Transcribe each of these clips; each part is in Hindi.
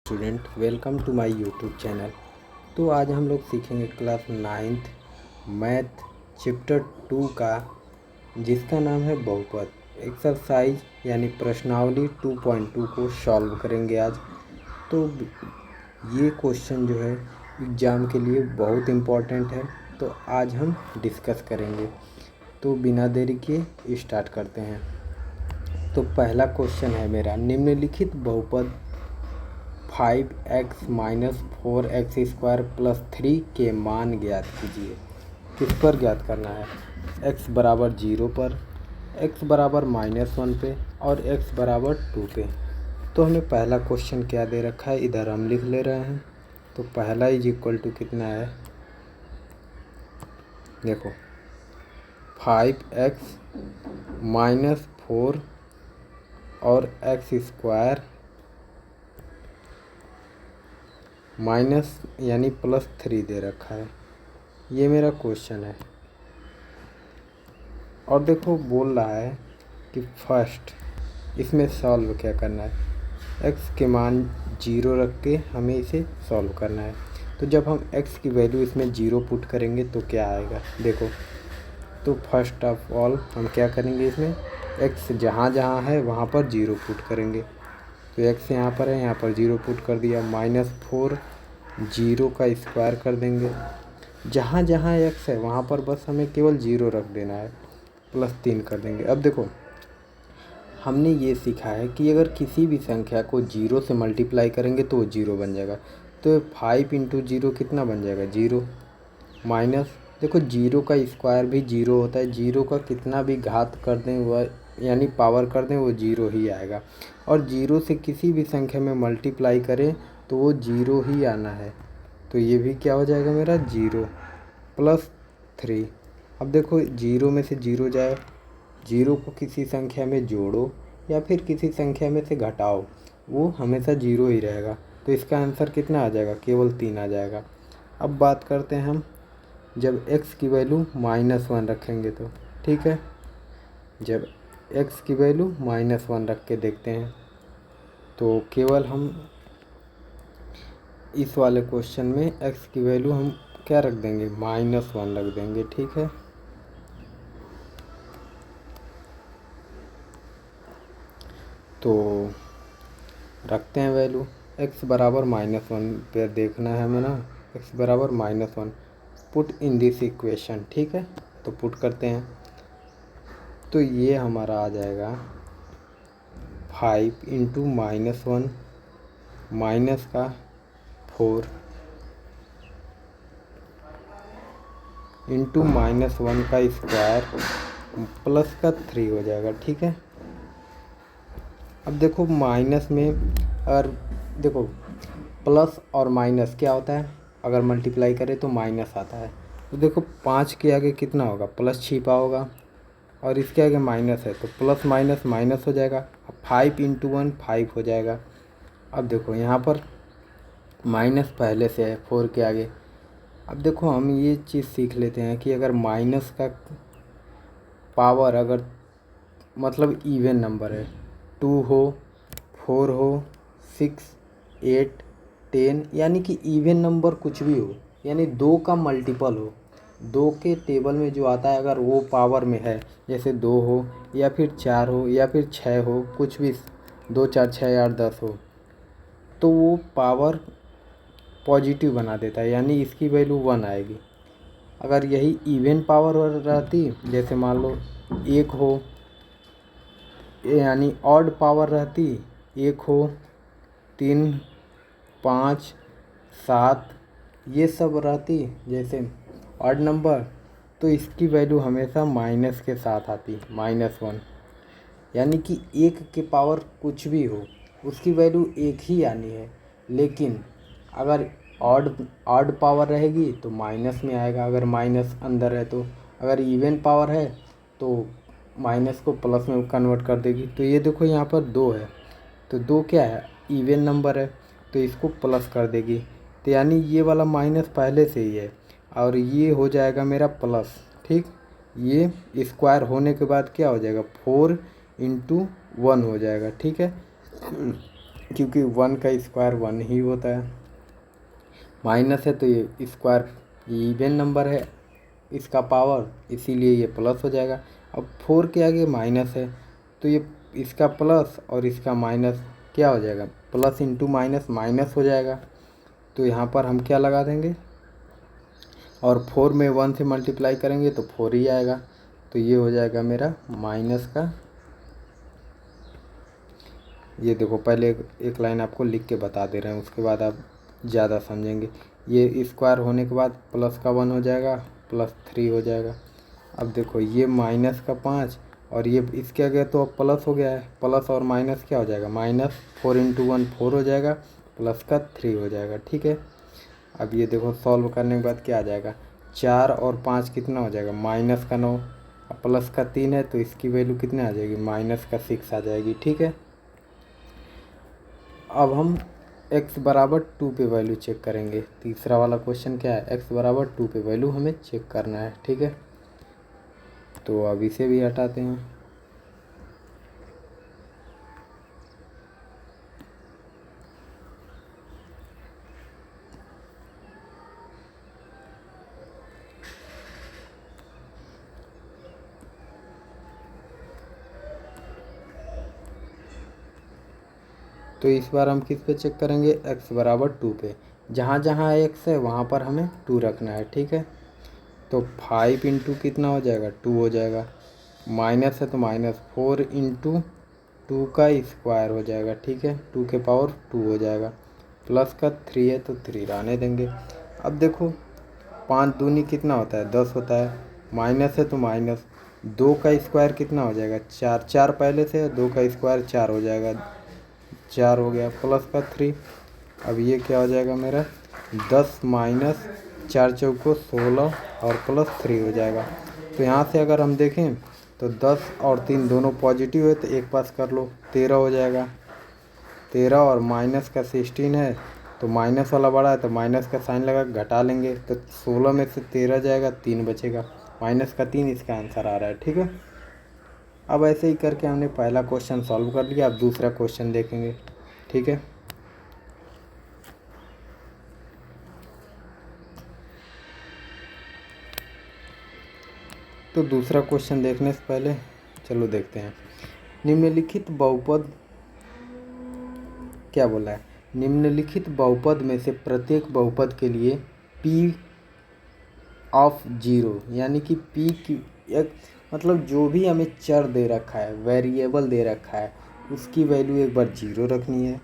Student, welcome to my YouTube channel. तो आज हम लोग सीखेंगे क्लास 9th मैथ चैप्टर 2 का, जिसका नाम है बहुपद। एक्सरसाइज यानी प्रश्नावली 2.2 को सॉल्व करेंगे आज। तो ये क्वेश्चन जो है एग्ज़ाम के लिए बहुत इम्पोर्टेंट है, तो आज हम डिस्कस करेंगे। तो बिना देरी के स्टार्ट करते हैं। तो पहला क्वेश्चन है मेरा, निम्नलिखित बहुपद 5x माइनस 4x² प्लस 3 के मान ज्ञात कीजिए। किस पर ज्ञात करना है? x बराबर 0 पर, x बराबर -1 पे और x बराबर 2 पे। तो हमें पहला क्वेश्चन क्या दे रखा है, इधर हम लिख ले रहे हैं। तो पहला इज इक्वल टू कितना है, देखो 5x माइनस 4 और x² माइनस यानी प्लस 3 दे रखा है। ये मेरा क्वेश्चन है। और देखो बोल रहा है कि फर्स्ट इसमें सॉल्व क्या करना है, x के मान 0 रख के हमें इसे सॉल्व करना है। तो जब हम x की वैल्यू इसमें 0 पुट करेंगे तो क्या आएगा, देखो। तो फर्स्ट ऑफ ऑल हम क्या करेंगे, इसमें x जहाँ जहाँ है वहाँ पर 0 पुट करेंगे। तो x यहाँ पर है, यहाँ पर 0 पुट कर दिया। -4 0 का स्क्वायर कर देंगे। जहाँ जहाँ x है वहाँ पर बस हमें केवल 0 रख देना है, प्लस 3 कर देंगे। अब देखो हमने ये सीखा है कि अगर किसी भी संख्या को 0 से मल्टीप्लाई करेंगे तो वो 0 बन जाएगा। तो 5 इंटू 0 कितना बन जाएगा, 0 माइनस, देखो 0 का स्क्वायर भी 0 होता है। 0 का कितना भी घात कर दें वह यानी पावर कर दें वो 0 ही आएगा। और 0 से किसी भी संख्या में मल्टीप्लाई करें तो वो 0 ही आना है। तो ये भी क्या हो जाएगा मेरा, 0 प्लस 3। अब देखो 0 में से 0 जाए, 0 को किसी संख्या में जोड़ो या फिर किसी संख्या में से घटाओ, वो हमेशा 0 ही रहेगा। तो इसका आंसर कितना आ जाएगा, केवल 3 आ जाएगा। अब बात करते हैं हम जब x की वैल्यू -1 रखेंगे तो, ठीक है। जब x की वैल्यू -1 रख के देखते हैं तो केवल हम इस वाले क्वेश्चन में x की वैल्यू हम क्या रख देंगे, -1 रख देंगे, ठीक है। तो रखते हैं वैल्यू, x बराबर -1 पे देखना है हमें ना, x बराबर -1 पुट इन दिस इक्वेशन, ठीक है। तो पुट करते हैं तो ये हमारा आ जाएगा 5 इंटू -1 माइनस का 4 इंटू -1 का स्क्वायर प्लस का 3 हो जाएगा, ठीक है। अब देखो माइनस में, अगर देखो प्लस और माइनस क्या होता है, अगर मल्टीप्लाई करें तो माइनस आता है। तो देखो 5 के आगे कितना होगा, प्लस छिपा होगा, और इसके आगे माइनस है तो प्लस माइनस माइनस हो जाएगा। अब 5 इंटू 1 5 हो जाएगा। अब देखो यहाँ पर माइनस पहले से है 4 के आगे। अब देखो हम ये चीज़ सीख लेते हैं कि अगर माइनस का पावर अगर मतलब इवन नंबर है, 2 हो, 4 हो, 6, 8, 10, यानी कि इवन नंबर कुछ भी हो, यानी 2 का मल्टीपल हो, 2 के टेबल में जो आता है अगर वो पावर में है, जैसे 2 हो या फिर 4 हो या फिर 6 हो, कुछ भी 2 4 6 8 10 हो, तो वो पावर पॉजिटिव बना देता है, यानी इसकी वैल्यू 1 आएगी। अगर यही इवन पावर रहती, जैसे मान लो 1 हो, यानी ऑड पावर रहती, 1 हो, 3, 5, 7, ये सब रहती जैसे ऑड नंबर, तो इसकी वैल्यू हमेशा माइनस के साथ आती, -1। यानी कि 1 के पावर कुछ भी हो उसकी वैल्यू 1 ही आनी है। लेकिन अगर ऑड पावर रहेगी तो माइनस में आएगा, अगर माइनस अंदर है तो। अगर इवन पावर है तो माइनस को प्लस में कन्वर्ट कर देगी। तो ये देखो यहाँ पर 2 है, तो 2 क्या है, इवन नंबर है, तो इसको प्लस कर देगी। तो यानी ये वाला माइनस पहले से ही है और ये हो जाएगा मेरा प्लस, ठीक। ये स्क्वायर होने के बाद क्या हो जाएगा, 4 इंटू 1 हो जाएगा, ठीक है। क्योंकि 1 का स्क्वायर 1 ही होता है। माइनस है तो ये स्क्वायर इवन नंबर है इसका पावर, इसीलिए ये प्लस हो जाएगा। अब 4 के आगे माइनस है तो ये इसका प्लस और इसका माइनस क्या हो जाएगा, प्लस इंटू माइनस माइनस हो जाएगा। तो यहाँ पर हम क्या लगा देंगे, और 4 में 1 से मल्टीप्लाई करेंगे तो 4 ही आएगा। तो ये हो जाएगा मेरा माइनस का, ये देखो पहले एक लाइन आपको लिख के बता दे रहे हैं, उसके बाद आप ज़्यादा समझेंगे। ये स्क्वायर होने के बाद प्लस का 1 हो जाएगा, +3 हो जाएगा। अब देखो ये माइनस का 5 और ये इसके आगे तो अब प्लस हो गया है, प्लस और माइनस क्या हो जाएगा, -4 × 1 4 हो जाएगा, प्लस का 3 हो जाएगा। ठीक है, अब ये देखो सॉल्व करने के बाद क्या आ जाएगा, 4 और 5 कितना हो जाएगा, -9, अब प्लस का 3 है तो इसकी वैल्यू कितने आ जाएगी, -6 आ जाएगी। ठीक है, अब हम x बराबर 2 पे वैल्यू चेक करेंगे। तीसरा वाला क्वेश्चन क्या है, x बराबर 2 पे वैल्यू हमें चेक करना है। ठीक है, तो अब इसे भी हटाते हैं। तो इस बार हम किस पे चेक करेंगे, x बराबर 2 पे। जहाँ जहाँ x है वहाँ पर हमें 2 रखना है। ठीक है, तो 5 × कितना हो जाएगा, 2 हो जाएगा, माइनस है तो -4 × 2 का स्क्वायर हो जाएगा। ठीक है, 2 के पावर 2 हो जाएगा, प्लस का 3 है तो 3 रहने देंगे। अब देखो 5 दूनी कितना होता है, 10 होता है, माइनस है तो माइनस, 2 का स्क्वायर कितना हो जाएगा, 4, 4 पहले से, 2 का स्क्वायर 4 हो जाएगा, 4 हो गया, प्लस का 3। अब ये क्या हो जाएगा मेरा, 10 - 4 चौको 16 और +3 हो जाएगा। तो यहाँ से अगर हम देखें तो 10 और 3 दोनों पॉजिटिव है तो एक पास कर लो, 13 हो जाएगा, 13 और माइनस का 16 है तो माइनस वाला बड़ा है तो माइनस का साइन लगा घटा लेंगे तो 16 में से 13 जाएगा, 3 बचेगा, -3 इसका आंसर आ रहा है। ठीक है, अब ऐसे ही करके हमने पहला क्वेश्चन सॉल्व कर लिया। अब दूसरा क्वेश्चन देखेंगे। ठीक है, तो दूसरा क्वेश्चन देखने से पहले चलो देखते हैं। निम्नलिखित बहुपद क्या बोला है, निम्नलिखित बहुपद में से प्रत्येक बहुपद के लिए P(0) यानी कि P की एक मतलब जो भी हमें चर दे रखा है, वेरिएबल दे रखा है, उसकी वैल्यू एक बार 0 रखनी है।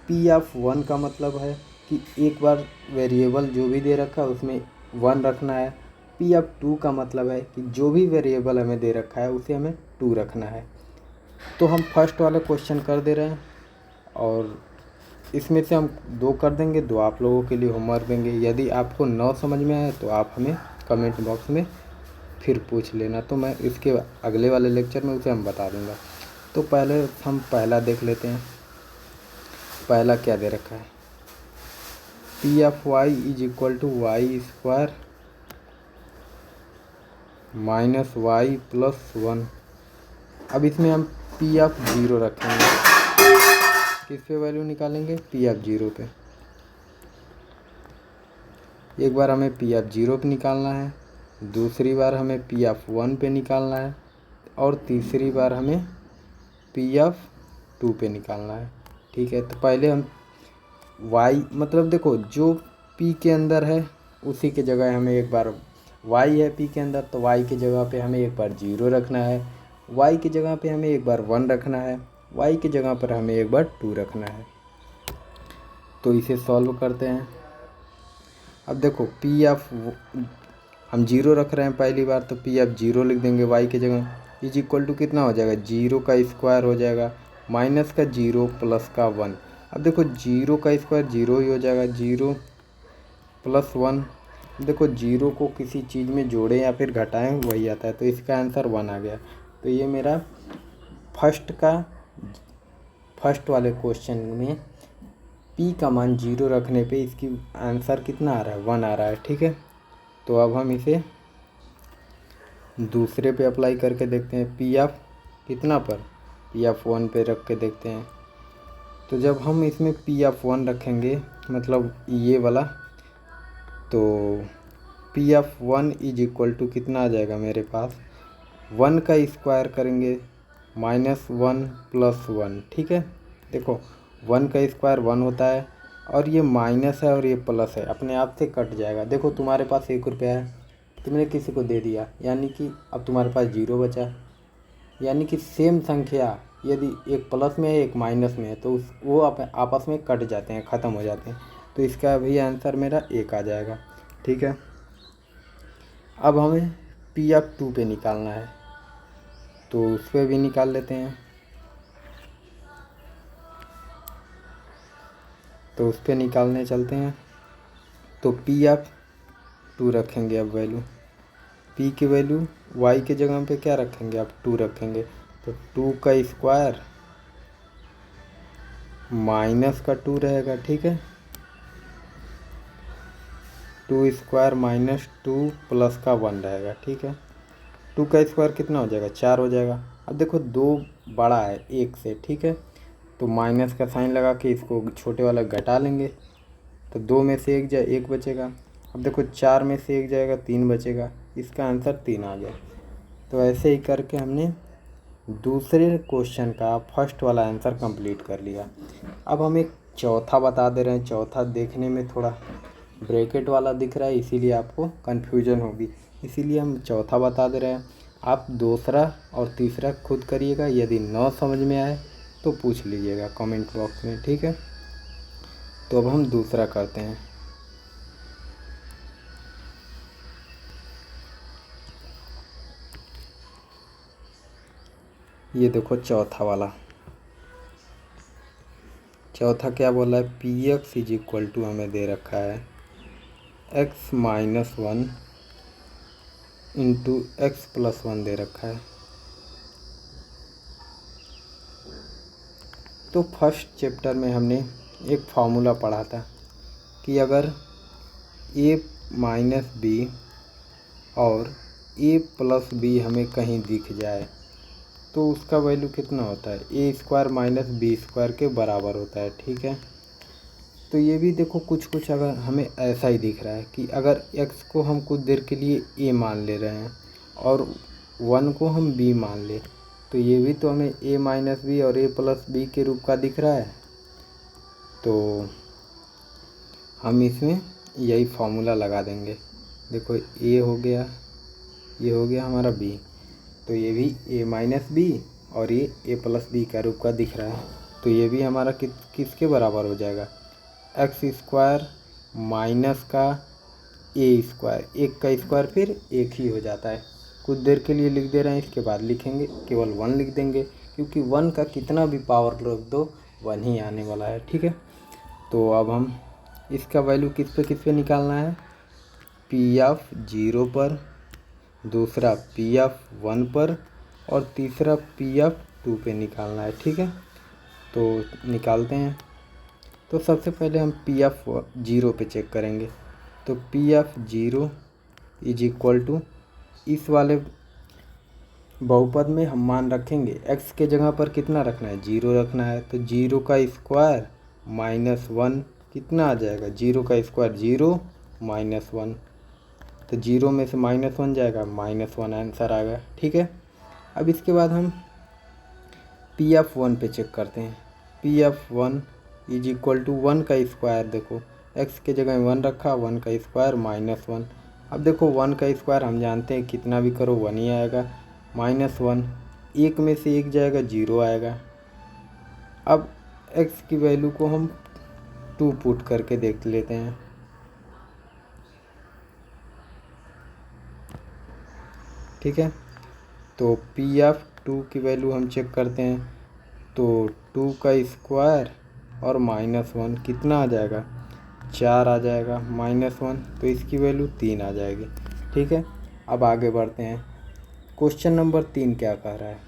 P(1) का मतलब है कि एक बार वेरिएबल जो भी दे रखा है उसमें 1 रखना है। P(2) का मतलब है कि जो भी वेरिएबल हमें दे रखा है उसे हमें 2 रखना है। तो हम फर्स्ट वाला क्वेश्चन कर दे रहे हैं और इसमें से हम 2 कर देंगे, 2 आप लोगों के लिए होमवर्क देंगे। यदि आपको न समझ में आए तो आप हमें कमेंट बॉक्स में फिर पूछ लेना, तो मैं इसके अगले वाले लेक्चर में उसे हम बता दूंगा। तो पहले हम पहला देख लेते हैं। पहला क्या दे रखा है, P(y) = y² - y + 1। अब इसमें हम P(0) रखेंगे, किस पे वैल्यू निकालेंगे, P(0) पे। एक बार हमें P(0) पे निकालना है, दूसरी बार हमें P(1) पे निकालना है और तीसरी बार हमें P(2) पे निकालना है। ठीक है, तो पहले हम y मतलब देखो जो P के अंदर है उसी के जगह हमें एक बार, y है P के अंदर तो y की जगह पे हमें एक बार 0 रखना है, y की जगह पे हमें एक बार 1 रखना है, y की जगह पर हमें एक बार 2 रखना है। तो इसे सॉल्व करते हैं। अब देखो हम 0 रख रहे हैं पहली बार तो P(0) लिख देंगे y की जगह, = कितना हो जाएगा, 0 का स्क्वायर हो जाएगा, माइनस का 0 प्लस का 1। अब देखो 0 का स्क्वायर 0 ही हो जाएगा, 0 + 1। देखो 0 को किसी चीज़ में जोड़ें या फिर घटाएं वही आता है, तो इसका आंसर 1 आ गया। तो ये मेरा फर्स्ट वाले क्वेश्चन में P का मान 0 रखने पे इसकी आंसर कितना आ रहा है, 1 आ रहा है। ठीक है, तो अब हम इसे दूसरे पे अप्लाई करके देखते हैं। कितना पर, P(1) पे रख के देखते हैं। तो जब हम इसमें P(1) रखेंगे, मतलब ये वाला, तो P(1) इज इक्वल टू कितना आ जाएगा मेरे पास, 1 का स्क्वायर करेंगे -1 + 1। ठीक है, देखो 1 का स्क्वायर 1 होता है, और ये माइनस है और ये प्लस है, अपने आप से कट जाएगा। देखो तुम्हारे पास 1 रुपया है, तुमने किसी को दे दिया, यानी कि अब तुम्हारे पास 0 बचा। यानी कि सेम संख्या यदि एक प्लस में है एक माइनस में है तो वो आपस में कट जाते हैं, ख़त्म हो जाते हैं। तो इसका भी आंसर मेरा 1 आ जाएगा। ठीक है, अब हमें P(2) पे निकालना है, तो उस पर भी निकाल लेते हैं। तो उस पर निकालने चलते हैं। तो P(2) रखेंगे, अब वैल्यू P की वैल्यू y के जगह पे क्या रखेंगे, अब 2 रखेंगे। तो 2 का स्क्वायर माइनस का 2 रहेगा। ठीक है, 2 स्क्वायर -2 प्लस का 1 रहेगा। ठीक है, 2 का स्क्वायर कितना हो जाएगा, 4 हो जाएगा। अब देखो 2 बड़ा है 1 से। ठीक है, तो माइनस का साइन लगा के इसको छोटे वाला घटा लेंगे, तो 2 में से 1 बचेगा। अब देखो 4 में से 1 जाएगा, 3 बचेगा। इसका आंसर 3 आ गया। तो ऐसे ही करके हमने दूसरे क्वेश्चन का फर्स्ट वाला आंसर कंप्लीट कर लिया। अब हम एक चौथा बता दे रहे हैं। चौथा देखने में थोड़ा ब्रैकेट वाला दिख रहा है, इसीलिए आपको कन्फ्यूजन होगी, इसीलिए हम चौथा बता दे रहे हैं। आप दूसरा और तीसरा खुद करिएगा, यदि न समझ में आए तो पूछ लीजिएगा कमेंट बॉक्स में। ठीक है, तो अब हम दूसरा करते हैं। ये देखो चौथा वाला, चौथा क्या बोला है, Px इज इक्वल टू हमें दे रखा है x - 1 इंटू x + 1 दे रखा है। तो फर्स्ट चैप्टर में हमने एक फार्मूला पढ़ा था कि अगर a - b और a + b हमें कहीं दिख जाए तो उसका वैल्यू कितना होता है, a² - b² के बराबर होता है। ठीक है, तो ये भी देखो कुछ कुछ अगर हमें ऐसा ही दिख रहा है कि अगर x को हम कुछ देर के लिए a मान ले रहे हैं और 1 को हम b मान ले, तो ये भी तो हमें a - b और a + b के रूप का दिख रहा है। तो हम इसमें यही फार्मूला लगा देंगे। देखो a हो गया, ये हो गया हमारा b, तो ये भी a - b और ये a + b का रूप का दिख रहा है। तो ये भी हमारा किसके बराबर हो जाएगा, x² माइनस का a²। एक का स्क्वायर फिर एक ही हो जाता है। कुछ देर के लिए लिख दे रहे हैं, इसके बाद लिखेंगे केवल 1 लिख देंगे, क्योंकि 1 का कितना भी पावर रख दो 1 ही आने वाला है। ठीक है, तो अब हम इसका वैल्यू किस पे निकालना है, P(0) पर, दूसरा P(1) पर और तीसरा P(2) पे निकालना है। ठीक है, तो निकालते हैं। तो सबसे पहले हम P(0) पे चेक करेंगे। तो P(0) इज इक्वल टू इस वाले बहुपद में हम मान रखेंगे, x के जगह पर कितना रखना है, 0 रखना है। तो 0 का स्क्वायर -1 कितना आ जाएगा, 0 का स्क्वायर 0 -1, तो 0 में से -1 जाएगा, -1 आंसर आ गया। ठीक है, अब इसके बाद हम P(1) पे चेक करते हैं। P(1) इज इक्वल टू 1 का स्क्वायर, देखो x के जगह 1 रखा, 1 का स्क्वायर -1। अब देखो 1 का स्क्वायर हम जानते हैं कितना भी करो 1 ही आएगा, -1, 1 में से 1 जाएगा, 0 आएगा। अब x की वैल्यू को हम 2 पुट करके देख लेते हैं। ठीक है, तो P(2) की वैल्यू हम चेक करते हैं। तो 2 का स्क्वायर और -1 कितना आ जाएगा, 4 आ जाएगा, -1, तो इसकी वैल्यू 3 आ जाएगी। ठीक है, अब आगे बढ़ते हैं। क्वेश्चन नंबर 3 क्या कह रहा है,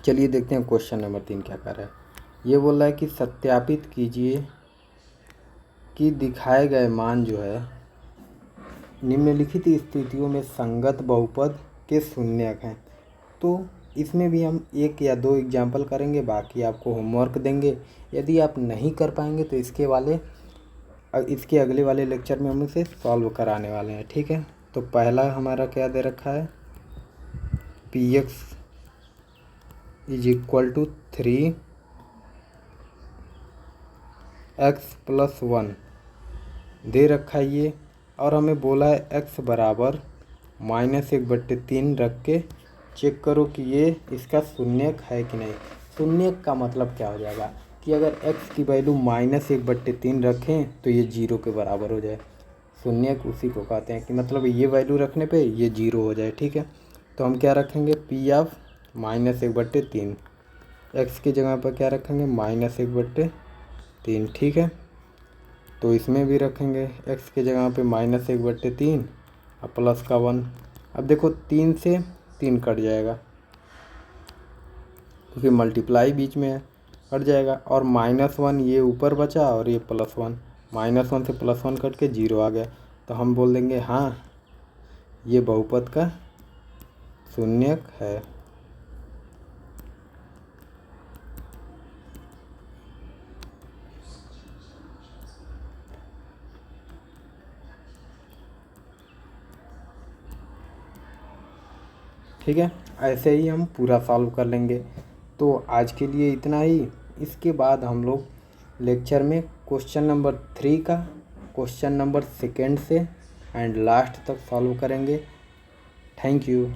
चलिए देखते हैं क्वेश्चन नंबर 3 क्या कर रहा है। ये बोल रहा है कि सत्यापित कीजिए कि दिखाए गए मान जो है निम्नलिखित स्थितियों में संगत बहुपद के शून्यक हैं। तो इसमें भी हम 1 या 2 एग्जाम्पल करेंगे, बाकी आपको होमवर्क देंगे। यदि आप नहीं कर पाएंगे तो इसके अगले वाले लेक्चर में हम इसे सॉल्व कराने वाले हैं, ठीक है। तो पहला हमारा क्या दे रखा है, px = 3 x + 1 दे रखा है ये, और हमें बोला है x बराबर -1/3 रख के चेक करो कि ये इसका शून्यक है कि नहीं। शून्यक का मतलब क्या हो जाएगा कि अगर x की वैल्यू -1/3 रखें तो ये 0 के बराबर हो जाए। शून्यक उसी को कहते हैं कि मतलब ये वैल्यू रखने पे ये 0 हो जाए, ठीक है। तो हम क्या रखेंगे, p ऑफ -1/3, x की जगह पर क्या रखेंगे, -1/3, ठीक है। तो इसमें भी रखेंगे x की जगह पे -1/3 और प्लस का 1। अब देखो 3 से 3 कट जाएगा क्योंकि मल्टीप्लाई बीच में है, कट जाएगा। और -1 ये ऊपर बचा और ये +1, -1 से +1 कट के 0 आ गया। तो हम बोल देंगे हाँ ये बहुपद का शून्यक है। ठीक है, ऐसे ही हम पूरा सॉल्व कर लेंगे। तो आज के लिए इतना ही। इसके बाद हम लोग लेक्चर में क्वेश्चन नंबर 3 का क्वेश्चन नंबर 2 से एंड लास्ट तक सॉल्व करेंगे। Thank you.